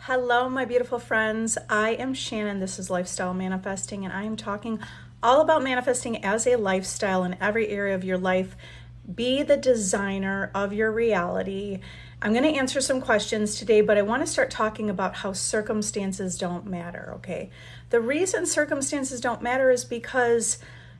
Hello, my beautiful friends. I am Shannon. This is Lifestyle Manifesting, and I am talking all about manifesting as a lifestyle in every area of your life. Be the designer of your reality. I'm going to answer some questions today, but I want to start talking about how circumstances don't matter, okay? The reason circumstances don't matter is because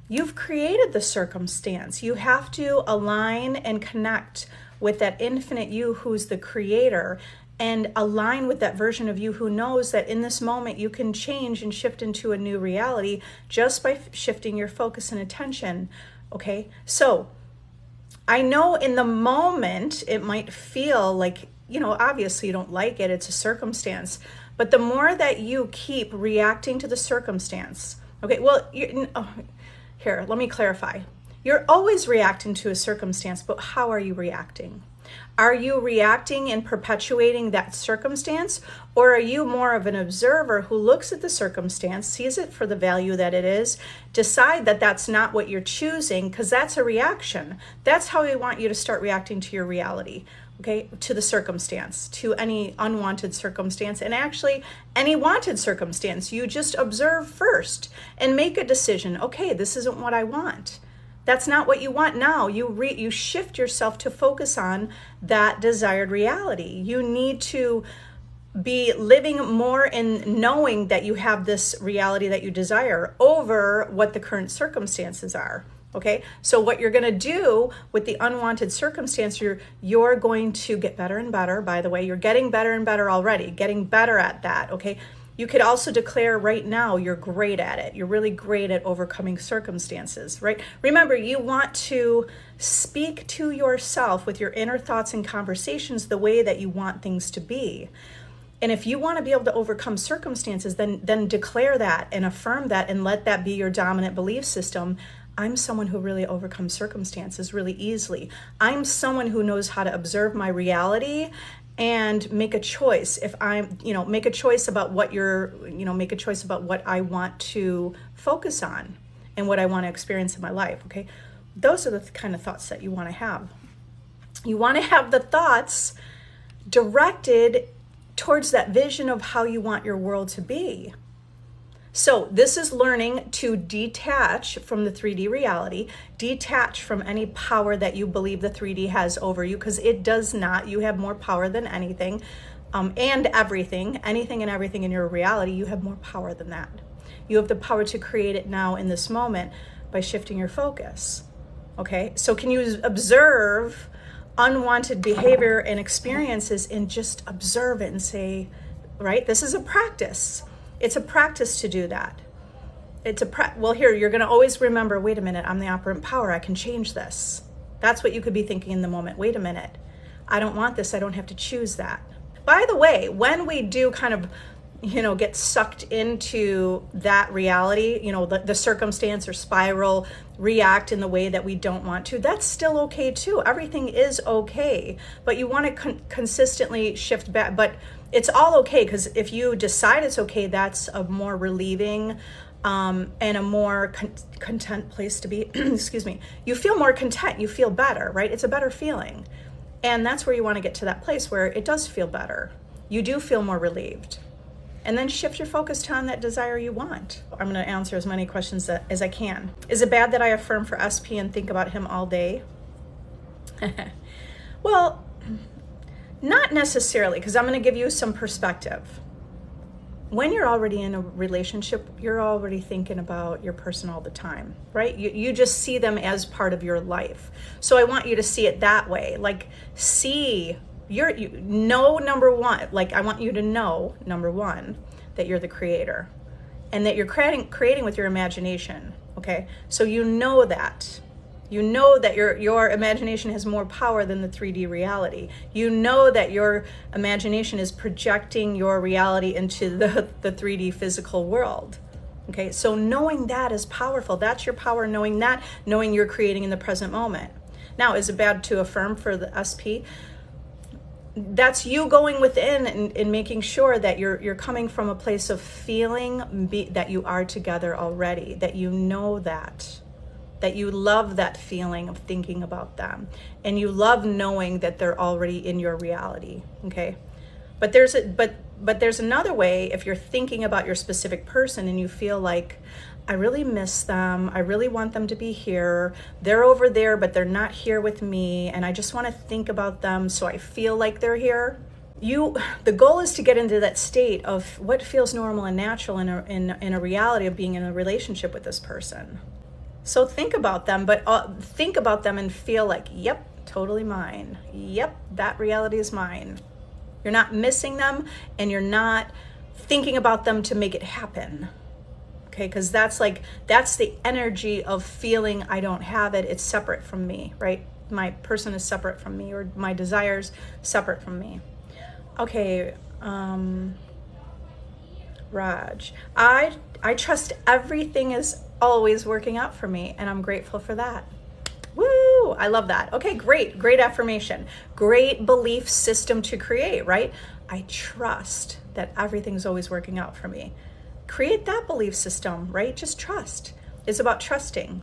you've created the circumstance. You have to align and connect with that infinite you who's the creator, and align with that version of you who knows that in this moment you can change and shift into a new reality just by shifting your focus and attention. Okay, so I know in the moment it might feel like, obviously you don't like it, it's a circumstance, but the more that you keep reacting to the circumstance, okay, well, here, let me clarify. You're always reacting to a circumstance, but how are you reacting? Are you reacting and perpetuating that circumstance, or are you more of an observer who looks at the circumstance, sees it for the value that it is, decide that that's not what you're choosing, because that's a reaction. That's how we want you to start reacting to your reality, okay, to the circumstance, to any unwanted circumstance, and actually any wanted circumstance. You just observe first and make a decision. Okay, this isn't what I want. That's not what you want now. You shift yourself to focus on that desired reality. You need to be living more in knowing that you have this reality that you desire over what the current circumstances are. Okay, so what you're going to do with the unwanted circumstance, you're going to get better and better. By the way, you're getting better and better already, getting better at that. Okay. You could also declare right now you're great at it. You're really great at overcoming circumstances, right? Remember, you want to speak to yourself with your inner thoughts and conversations the way that you want things to be. And if you want to be able to overcome circumstances, then declare that and affirm that and let that be your dominant belief system. I'm someone who really overcomes circumstances really easily. I'm someone who knows how to observe my reality and make a choice. If I'm, make a choice about what make a choice about what I want to focus on and what I want to experience in my life. Okay. Those are the kind of thoughts that you want to have. You want to have the thoughts directed towards that vision of how you want your world to be. So this is learning to detach from the 3D reality, detach from any power that you believe the 3D has over you, because it does not. You have more power than anything and everything, anything and everything in your reality. You have more power than that. You have the power to create it now in this moment by shifting your focus. Okay, so can you observe unwanted behavior and experiences and just observe it and say, right, this is a practice. It's a practice to do that. Well, here, you're going to always remember, wait a minute, I'm the operant power. I can change this. That's what you could be thinking in the moment. Wait a minute. I don't want this. I don't have to choose that. By the way, when we do kind of, get sucked into that reality, the circumstance or spiral, react in the way that we don't want to, that's still okay too. Everything is okay, but you want to consistently shift back. But it's all okay, because if you decide it's okay, that's a more relieving and a more content place to be. Excuse me. You feel more content. You feel better, right? It's a better feeling. And that's where you want to get to that place where it does feel better. You do feel more relieved. And then shift your focus to on that desire you want. I'm going to answer as many questions as I can. Is it bad that I affirm for SP and think about him all day? Well, not necessarily, because I'm going to give you some perspective. When you're already in a relationship, you're already thinking about your person all the time, right? You just see them as part of your life. So I want you to see it that way. Like, number one, like I want you to know, number one, that you're the creator and that you're creating with your imagination. Okay. So you know that your imagination has more power than the 3D reality. You know that your imagination is projecting your reality into the 3D physical world. Okay. So knowing that is powerful. That's your power. Knowing you're creating in the present moment. Now, is it bad to affirm for the SP? That's you going within and making sure that you're coming from a place of feeling that you are together already, that you know that you love that feeling of thinking about them, and you love knowing that they're already in your reality. Okay, but But there's another way if you're thinking about your specific person and you feel like, I really miss them. I really want them to be here. They're over there, but they're not here with me. And I just want to think about them so I feel like they're here. The goal is to get into that state of what feels normal and natural in a reality of being in a relationship with this person. So think about them, but think about them and feel like, yep, totally mine. Yep, that reality is mine. You're not missing them and you're not thinking about them to make it happen. Okay, because that's the energy of feeling I don't have it. It's separate from me, right? My person is separate from me, or my desires separate from me. Okay, Raj, I trust everything is always working out for me, and I'm grateful for that. Woo! I love that. Okay, great affirmation. Great belief system to create, right? I trust that everything's always working out for me. Create that belief system, right? Just trust. It's about trusting.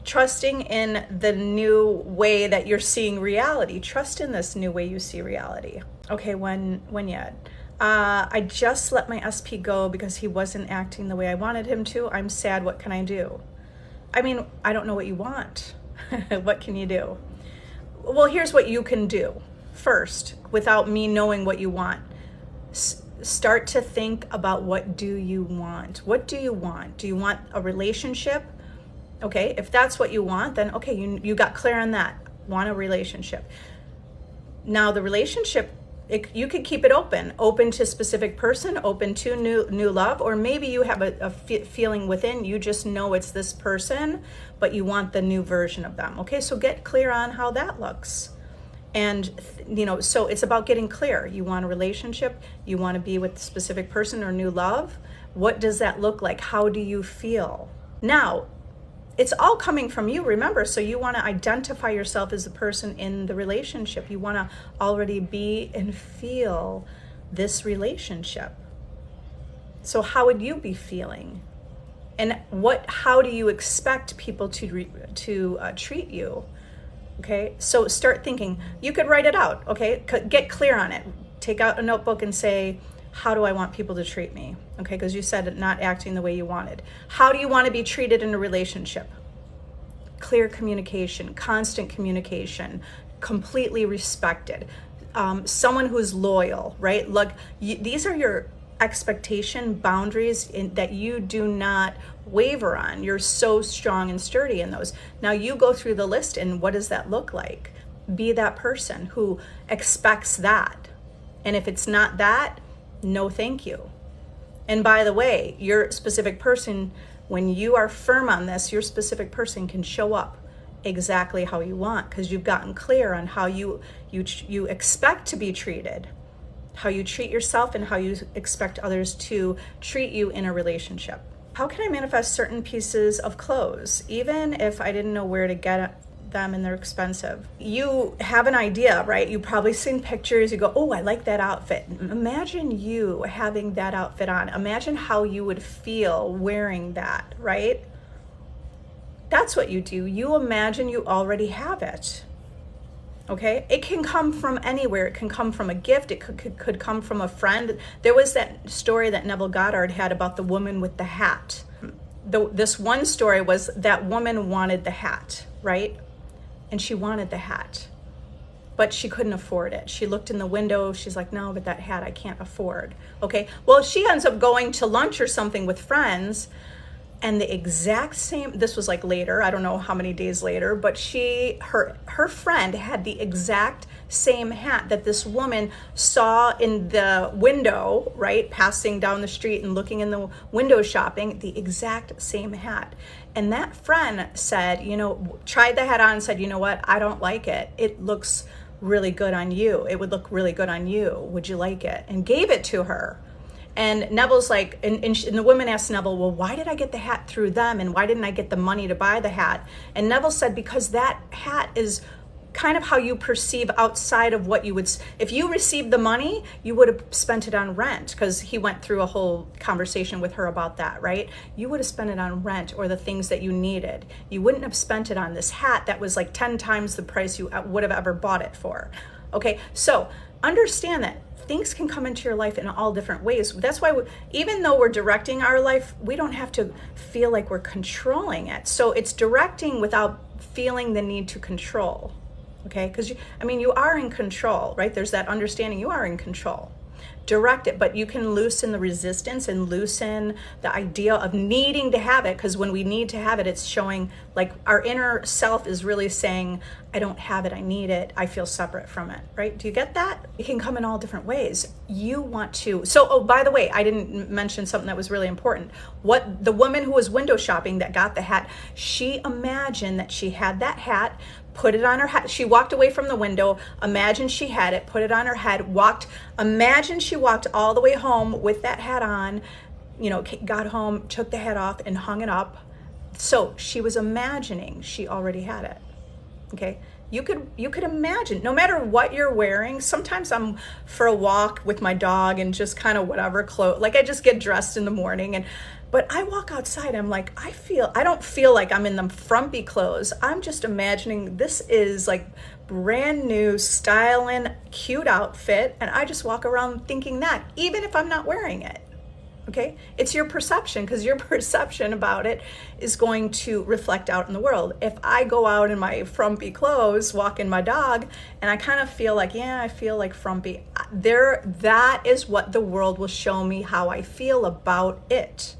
Trusting in the new way that you're seeing reality. Trust in this new way you see reality. Okay, when yet? I just let my SP go because he wasn't acting the way I wanted him to. I'm sad. What can I do? I mean, I don't know what you want. What can you do? Well, here's what you can do. First, without me knowing what you want, start to think about what do you want? What do you want? Do you want a relationship? Okay, if that's what you want, then okay, you got clear on that. Want a relationship. Now the relationship, you could keep it open to a specific person, open to new love, or maybe you have a feeling within, you just know it's this person, but you want the new version of them. Okay, so get clear on how that looks. And, so it's about getting clear. You want a relationship, you want to be with a specific person or new love. What does that look like? How do you feel? Now, it's all coming from you, remember, so you want to identify yourself as the person in the relationship. You want to already be and feel this relationship. So how would you be feeling? And how do you expect people to treat you? Okay, so start thinking. You could write it out, okay? Get clear on it. Take out a notebook and say, how do I want people to treat me? Okay, because you said not acting the way you wanted. How do you want to be treated in a relationship? Clear communication, constant communication, completely respected. Someone who's loyal, right? Like these are your expectation boundaries that you do not waver on. You're so strong and sturdy in those. Now you go through the list and what does that look like? Be that person who expects that. And if it's not that, no thank you. And by the way, your specific person, when you are firm on this, your specific person can show up exactly how you want because you've gotten clear on how you expect to be treated, how you treat yourself, and how you expect others to treat you in a relationship. How can I manifest certain pieces of clothes, even if I didn't know where to get them and they're expensive? You have an idea, right? You've probably seen pictures. You go, oh, I like that outfit. Imagine you having that outfit on. Imagine how you would feel wearing that, right? That's what you do. You imagine you already have it. Okay, it can come from anywhere. It can come from a gift. It could come from a friend. There was that story that Neville Goddard had about the woman with the hat. This one story was that woman wanted the hat, right? And she wanted the hat, but she couldn't afford it. She looked in the window. She's like, no, but that hat I can't afford. Okay, well, she ends up going to lunch or something with friends, and the exact same, this was like later, I don't know how many days later, but her friend had the exact same hat that this woman saw in the window, right? Passing down the street and looking in the window shopping, the exact same hat. And that friend said, tried the hat on and said, you know what? I don't like it. It looks really good on you. It would look really good on you. Would you like it? And gave it to her. And Neville's like, and the woman asked Neville, well, why did I get the hat through them? And why didn't I get the money to buy the hat? And Neville said, because that hat is kind of how you perceive outside of what you would, if you received the money, you would have spent it on rent, because he went through a whole conversation with her about that, right? You would have spent it on rent or the things that you needed. You wouldn't have spent it on this hat that was like 10 times the price you would have ever bought it for. Okay, so understand that. things can come into your life in all different ways. That's why even though we're directing our life, we don't have to feel like we're controlling it. So it's directing without feeling the need to control. Okay, because you are in control, right? There's that understanding you are in control. Direct it, but you can loosen the resistance and loosen the idea of needing to have it, because when we need to have it, it's showing like our inner self is really saying, I don't have it, I need it, I feel separate from it, right? Do you get that? It can come in all different ways. You want to, oh, by the way, I didn't mention something that was really important. What the woman who was window shopping that got the hat, she imagined that she had that hat, put it on her head. She walked away from the window, imagine she had it, put it on her head, imagine she walked all the way home with that hat on, got home, took the hat off and hung it up. So she was imagining she already had it. Okay. You could imagine, no matter what you're wearing. Sometimes I'm for a walk with my dog and just kind of whatever clothes, like I just get dressed in the morning but I walk outside, I'm like, I don't feel like I'm in the frumpy clothes. I'm just imagining this is like brand new, styling, cute outfit. And I just walk around thinking that, even if I'm not wearing it. Okay. It's your perception, because your perception about it is going to reflect out in the world. If I go out in my frumpy clothes, walking my dog, and I kind of feel like, I feel like frumpy, that is what the world will show me how I feel about it.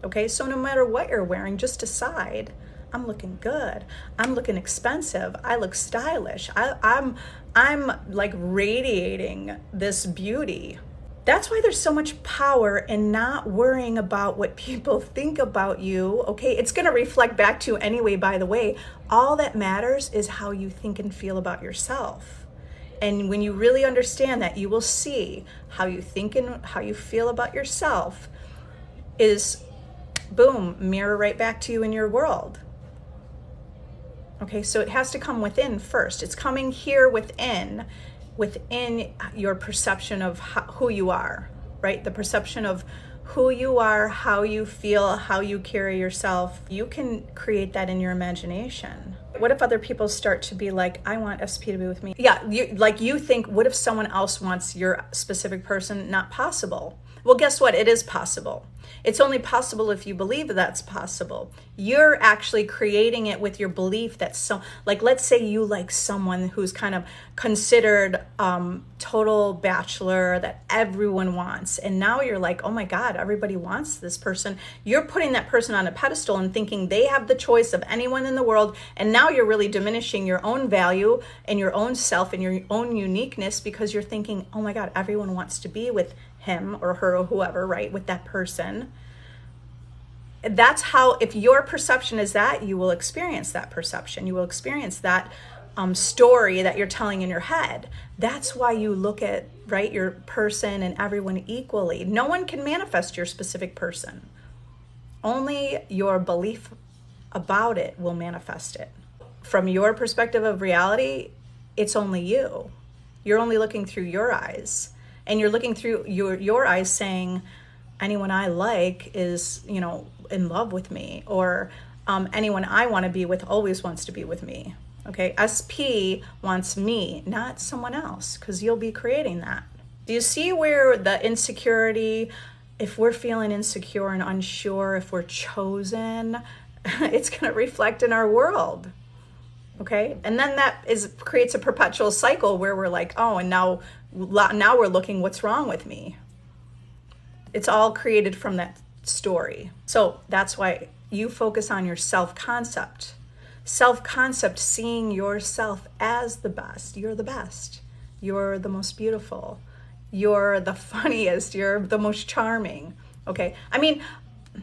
Okay, so no matter what you're wearing, just decide, I'm looking good. I'm looking expensive. I look stylish. I'm like radiating this beauty. That's why there's so much power in not worrying about what people think about you. Okay, it's going to reflect back to you anyway, by the way. All that matters is how you think and feel about yourself. And when you really understand that, you will see how you think and how you feel about yourself is, boom, mirror right back to you in your world. Okay, so it has to come within first. It's coming here within your perception of who you are, right? The perception of who you are, how you feel, how you carry yourself. You can create that in your imagination. What if other people start to be like, I want SP to be with me? Yeah, you think, what if someone else wants your specific person? Not possible. Well, guess what? It is possible. It's only possible if you believe that's possible. You're actually creating it with your belief that let's say you like someone who's kind of considered total bachelor that everyone wants. And now you're like, oh my God, everybody wants this person. You're putting that person on a pedestal and thinking they have the choice of anyone in the world. And now you're really diminishing your own value and your own self and your own uniqueness, because you're thinking, oh my God, everyone wants to be with him or her or whoever, right, with that person. That's how, if your perception is that, you will experience that perception. You will experience that story that you're telling in your head. That's why you look at, right, your person and everyone equally. No one can manifest your specific person. Only your belief about it will manifest it. From your perspective of reality, it's only you. You're only looking through your eyes. And you're looking through your eyes saying, anyone I like is, in love with me, or anyone I want to be with always wants to be with me. Okay, SP wants me, not someone else, because you'll be creating that. Do you see where the insecurity, if we're feeling insecure and unsure, if we're chosen, it's going to reflect in our world. Okay, and then that creates a perpetual cycle where we're like, oh, and now we're looking, what's wrong with me? It's all created from that story. So that's why you focus on your self-concept. Self-concept, seeing yourself as the best. You're the best. You're the most beautiful. You're the funniest. You're the most charming. Okay,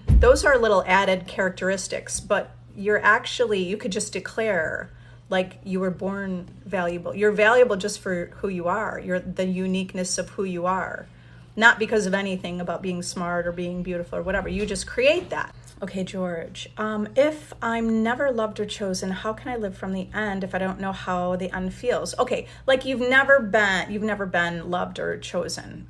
those are little added characteristics, but you could just declare, like, you were born valuable. You're valuable just for who you are. You're the uniqueness of who you are. Not because of anything about being smart or being beautiful or whatever. You just create that. Okay, George, if I'm never loved or chosen, how can I live from the end if I don't know how the end feels? Okay, like you've never been loved or chosen.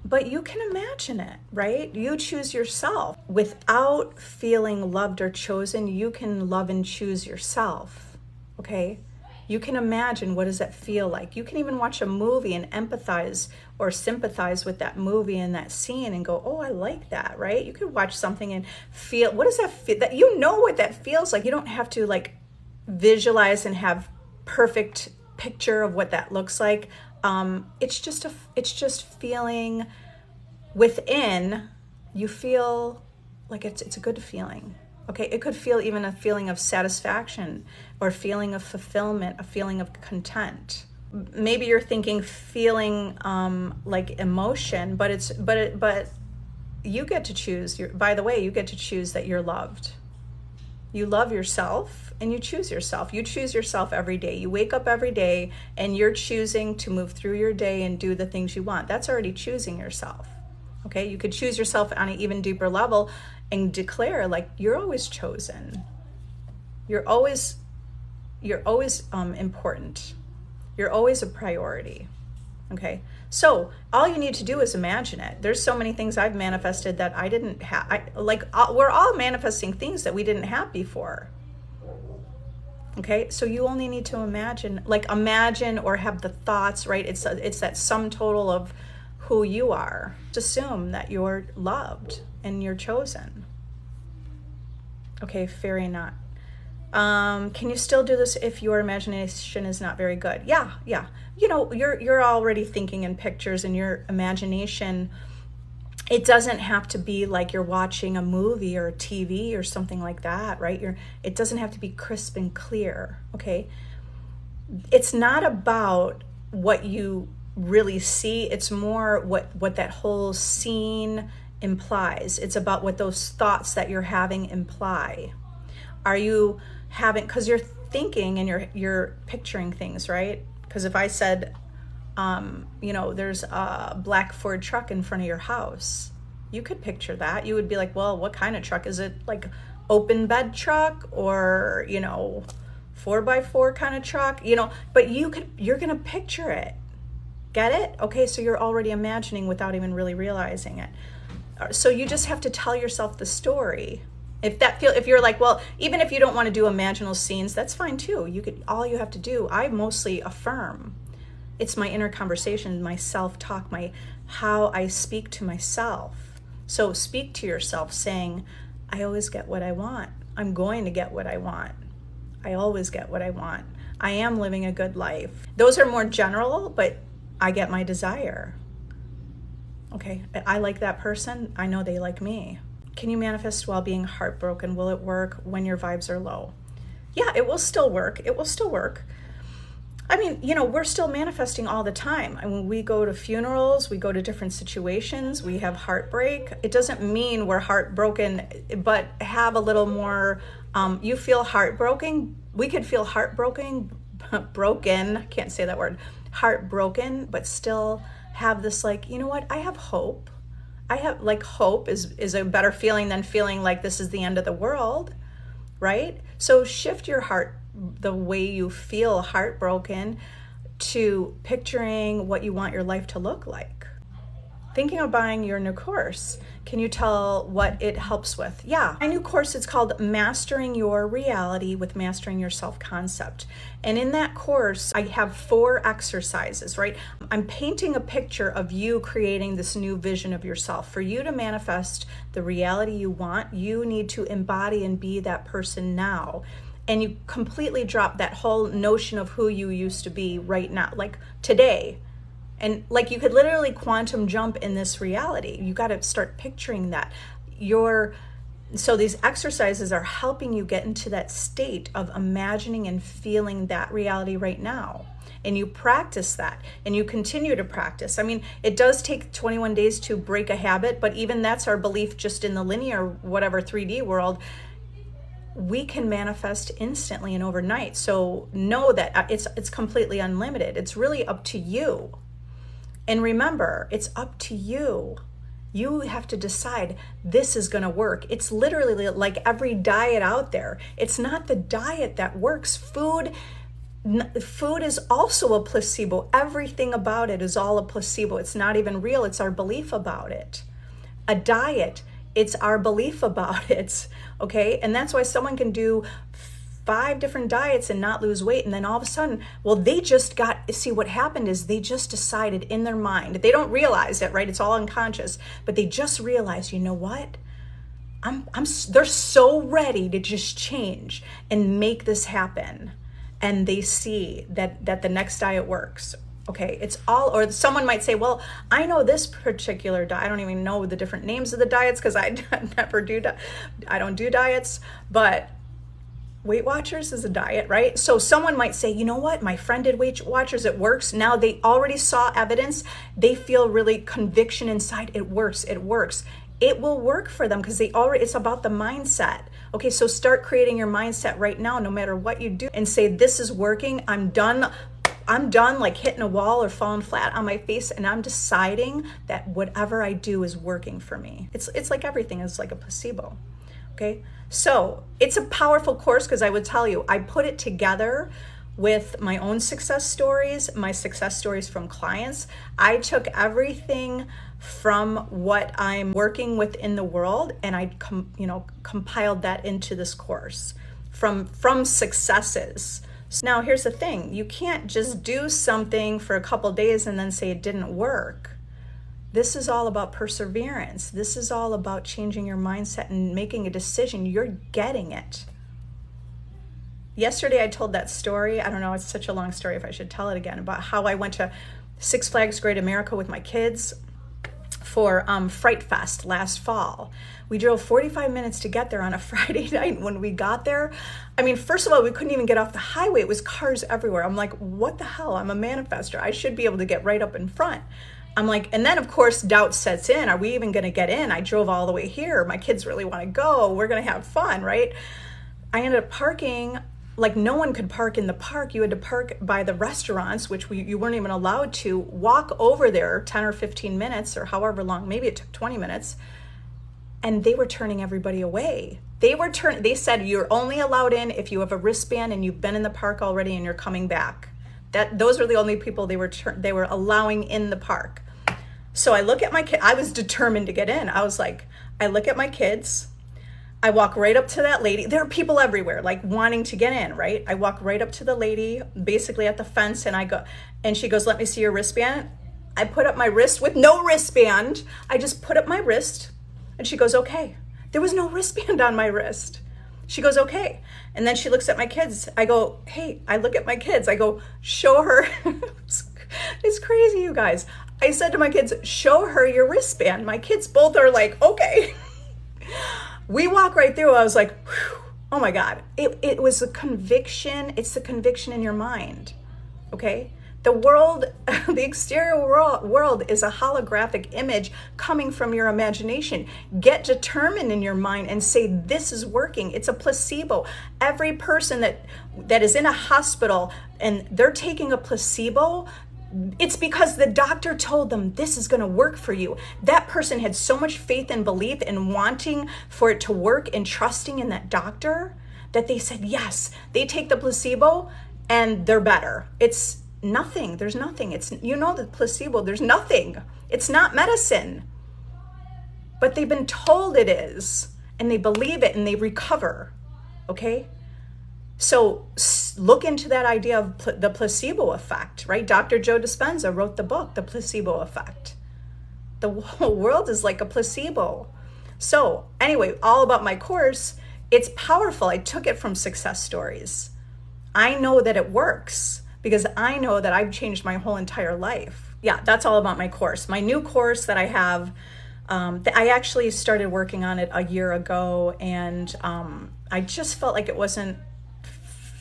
But you can imagine it, right? You choose yourself. Without feeling loved or chosen, you can love and choose yourself, okay? You can imagine, what does that feel like? You can even watch a movie and empathize or sympathize with that movie and that scene and go, oh, I like that, right? You could watch something and feel, what does that feel? That, you know what that feels like. You don't have to like visualize and have perfect picture of what that looks like. It's just feeling within. You feel like it's a good feeling. Okay, it could feel even a feeling of satisfaction or a feeling of fulfillment, a feeling of content. Maybe you're thinking feeling like emotion, but you get to choose. By the way, you get to choose that you're loved. You love yourself and you choose yourself. You choose yourself every day. You wake up every day and you're choosing to move through your day and do the things you want. That's already choosing yourself. Okay, you could choose yourself on an even deeper level and declare like you're always chosen. You're always important. You're always a priority. Okay, so all you need to do is imagine it. There's so many things I've manifested that I didn't have. We're all manifesting things that we didn't have before. Okay, so you only need to imagine or have the thoughts, right? It's that sum total of who you are. Just assume that you're loved and you're chosen. Okay, fairy knot. Can you still do this if your imagination is not very good? Yeah. You know, you're already thinking in pictures, and your imagination, it doesn't have to be like you're watching a movie or a TV or something like that, right? It doesn't have to be crisp and clear, okay? It's not about what you really see. It's more what that whole scene implies. It's about what those thoughts that you're having imply. Are you having, because you're thinking and you're picturing things, right? Because if I said, there's a black Ford truck in front of your house, you could picture that. You would be like, well, what kind of truck? Is it like open bed truck or, 4x4 kind of truck? But you're going to picture it. Get it? Okay, so you're already imagining without even really realizing it. So you just have to tell yourself the story. If you're like, well, even if you don't want to do imaginal scenes, that's fine too. All you have to do, I mostly affirm. It's my inner conversation, my self-talk, how I speak to myself. So speak to yourself saying, I always get what I want. I'm going to get what I want. I always get what I want. I am living a good life. Those are more general, but I get my desire. Okay, I like that person. I know they like me. Can you manifest while being heartbroken? Will it work when your vibes are low? Yeah, it will still work. It will still work. I mean, we're still manifesting all the time. I mean, we go to funerals, we go to different situations, we have heartbreak. It doesn't mean we're heartbroken, but have a little more, you feel heartbroken. We could feel heartbroken, can't say that word, heartbroken, but still have this like, you know what, I have hope. I have hope is a better feeling than feeling like this is the end of the world, right? So shift your heart, the way you feel heartbroken, to picturing what you want your life to look like. Thinking of buying your new course. Can you tell what it helps with? Yeah, my new course is called Mastering Your Reality with Mastering Your Self-Concept. And in that course, I have 4 exercises, right? I'm painting a picture of you creating this new vision of yourself. For you to manifest the reality you want, you need to embody and be that person now. And you completely drop that whole notion of who you used to be right now, like today. And you could literally quantum jump in this reality. You got to start picturing that. So these exercises are helping you get into that state of imagining and feeling that reality right now. And you practice that, and you continue to practice. I mean, it does take 21 days to break a habit, but even that's our belief just in the linear, whatever 3D world. We can manifest instantly and overnight. So know that it's completely unlimited. It's really up to you. And remember, it's up to you. You have to decide this is going to work. It's literally like every diet out there. It's not the diet that works. Food is also a placebo. Everything about it is all a placebo. It's not even real. It's our belief about it. A diet, it's our belief about it. Okay? And that's why someone can do 5 different diets and not lose weight. And then all of a sudden, well, they just see what happened is they just decided in their mind, they don't realize it, right? It's all unconscious, but they just realized, you know what? They're so ready to just change and make this happen. And they see that the next diet works. Okay, it's all, or someone might say, well, I know this particular diet. I don't even know the different names of the diets because I don't do diets, but Weight Watchers is a diet, right? So someone might say, you know what? My friend did Weight Watchers, it works. Now they already saw evidence. They feel really conviction inside. It works, it works. It will work for them because it's about the mindset. Okay, so start creating your mindset right now, no matter what you do, and say, this is working. I'm done like hitting a wall or falling flat on my face, and I'm deciding that whatever I do is working for me. It's like everything is like a placebo. Okay, so it's a powerful course because I would tell you, I put it together with my own success stories, my success stories from clients. I took everything from what I'm working with in the world, and I compiled that into this course from successes. Now here's the thing, you can't just do something for a couple days and then say it didn't work. This is all about perseverance. This is all about changing your mindset and making a decision. You're getting it. Yesterday I told that story, I don't know, it's such a long story if I should tell it again, about how I went to Six Flags Great America with my kids for Fright Fest last fall. We drove 45 minutes to get there on a Friday night. When we got there, I mean, first of all, we couldn't even get off the highway. It was cars everywhere. I'm like, what the hell? I'm a manifester. I should be able to get right up in front. I'm like, and then of course doubt sets in. Are we even going to get in? I drove all the way here. My kids really want to go. We're going to have fun, right? I ended up parking. Like, no one could park in the park. You had to park by the restaurants, which you weren't even allowed to. Walk over there 10 or 15 minutes or however long, maybe it took 20 minutes. And they were turning everybody away. They said you're only allowed in if you have a wristband and you've been in the park already and you're coming back. Those were the only people they were allowing in the park. So I look at my kid. I was determined to get in. I was like, I look at my kids. I walk right up to that lady. There are people everywhere, like wanting to get in, right? I walk right up to the lady, basically at the fence, and she goes, let me see your wristband. I put up my wrist with no wristband. I just put up my wrist, and she goes, okay. There was no wristband on my wrist. She goes, okay. And then she looks at my kids. I go, hey, I look at my kids. I go, show her. It's crazy, you guys. I said to my kids, show her your wristband. My kids both are like, okay. We walk right through. I was like, whew, oh my God. It was a conviction. It's the conviction in your mind, okay? The world, the exterior world is a holographic image coming from your imagination. Get determined in your mind and say, this is working. It's a placebo. Every person that is in a hospital and they're taking a placebo, it's because the doctor told them this is going to work for you. That person had so much faith and belief in wanting for it to work and trusting in that doctor that they said, yes, they take the placebo and they're better. It's nothing. There's nothing. The placebo, there's nothing. It's not medicine. But they've been told it is, and they believe it and they recover. Okay? So look into that idea of the placebo effect, right? Dr. Joe Dispenza wrote the book, The Placebo Effect. The whole world is like a placebo. So anyway, all about my course, it's powerful. I took it from success stories. I know that it works because I know that I've changed my whole entire life. Yeah, that's all about my course. My new course that I have, I actually started working on it a year ago, and I just felt like it wasn't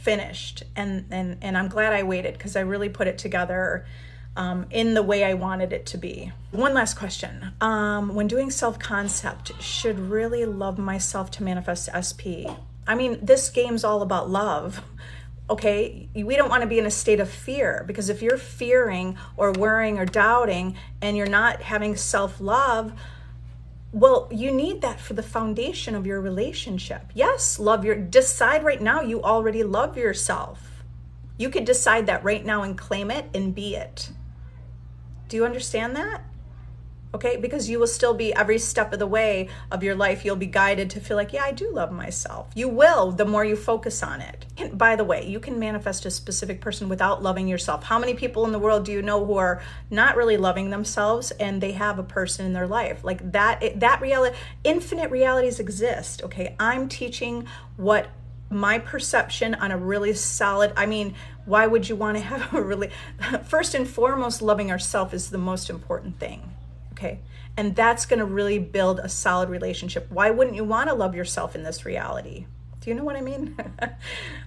finished, and I'm glad I waited because I really put it together in the way I wanted it to be. One last question. When doing self-concept, should really love myself to manifest SP? I mean, this game's all about love. Okay, we don't want to be in a state of fear, because if you're fearing or worrying or doubting and you're not having self-love, well, you need that for the foundation of your relationship. Yes, decide right now you already love yourself. You could decide that right now and claim it and be it. Do you understand that? Okay, because you will still be, every step of the way of your life, you'll be guided to feel like, yeah, I do love myself. You will, the more you focus on it. And by the way, you can manifest a specific person without loving yourself. How many people in the world do you know who are not really loving themselves and they have a person in their life? Like that reality, infinite realities exist. Okay, I'm teaching what my perception on a really solid, I mean, why would you want to have a really, first and foremost, loving ourselves is the most important thing. Okay. And that's going to really build a solid relationship. Why wouldn't you want to love yourself in this reality? Do you know what I mean?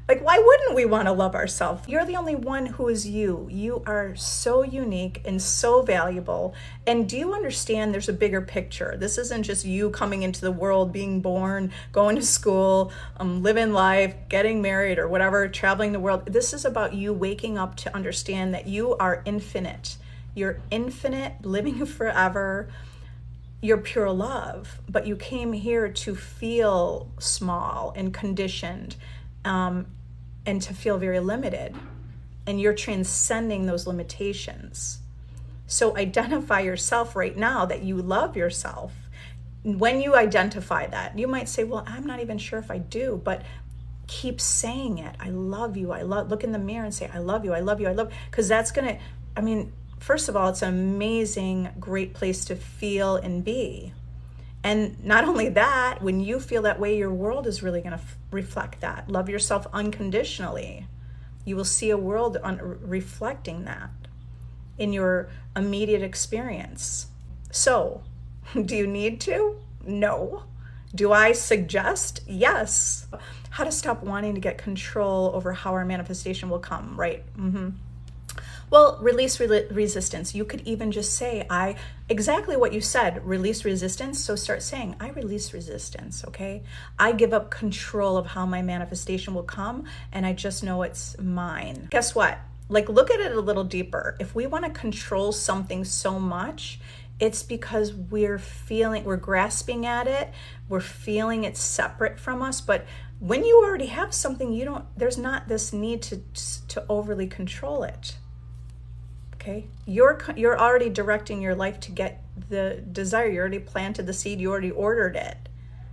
Like, why wouldn't we want to love ourselves? You're the only one who is you. You are so unique and so valuable. And do you understand there's a bigger picture? This isn't just you coming into the world, being born, going to school, living life, getting married or whatever, traveling the world. This is about you waking up to understand that you are infinite. You're infinite, living forever. You're pure love, but you came here to feel small and conditioned, and to feel very limited. And you're transcending those limitations. So identify yourself right now that you love yourself. When you identify that, you might say, well, I'm not even sure if I do, but keep saying it. I love you. Look in the mirror and say, I love you. I love you. I love, because that's going to, I mean, first of all, it's an amazing, great place to feel and be. And not only that, when you feel that way, your world is really going to reflect that. Love yourself unconditionally. You will see a world reflecting that in your immediate experience. So, do you need to? No. Do I suggest? Yes. How to stop wanting to get control over how our manifestation will come, right? Well, release resistance. You could even just say, exactly what you said, release resistance. So start saying, I release resistance, okay? I give up control of how my manifestation will come, and I just know it's mine. Guess what? Like, look at it a little deeper. If we want to control something so much, it's because we're grasping at it, we're feeling it's separate from us. But when you already have something, there's not this need to overly control it. Okay, you're already directing your life to get the desire. You already planted the seed. You already ordered it.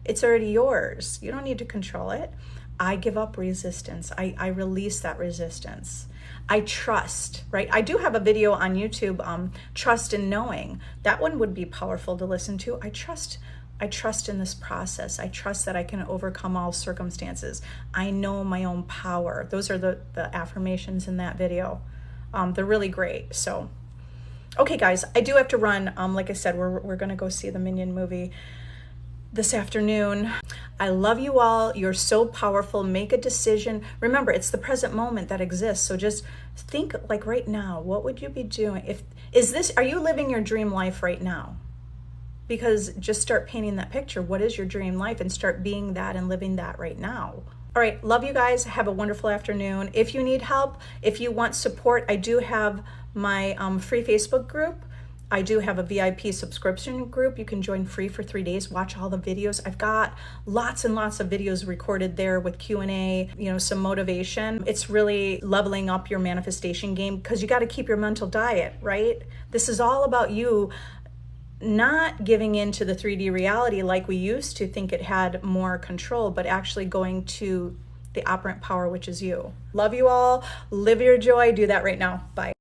It's already yours. You don't need to control it. I give up resistance. I release that resistance. I trust, right? I do have a video on YouTube, Trust in Knowing. That one would be powerful to listen to. I trust in this process. I trust that I can overcome all circumstances. I know my own power. Those are the affirmations in that video. They're really great. So, okay, guys, I do have to run. Like I said, we're going to go see the Minion movie this afternoon. I love you all. You're so powerful. Make a decision. Remember, it's the present moment that exists. So just think, like, right now, what would you be doing? Are you living your dream life right now? Because just start painting that picture. What is your dream life? And start being that and living that right now. All right, love you guys. Have a wonderful afternoon. If you need help, if you want support, I do have my free Facebook group. I do have a VIP subscription group. You can join free for 3 days. Watch all the videos. I've got lots and lots of videos recorded there with Q&A, some motivation. It's really leveling up your manifestation game, because you got to keep your mental diet, right? This is all about you not giving into the 3D reality like we used to think it had more control, but actually going to the operant power, which is you. Love you all. Live your joy. Do that right now. Bye.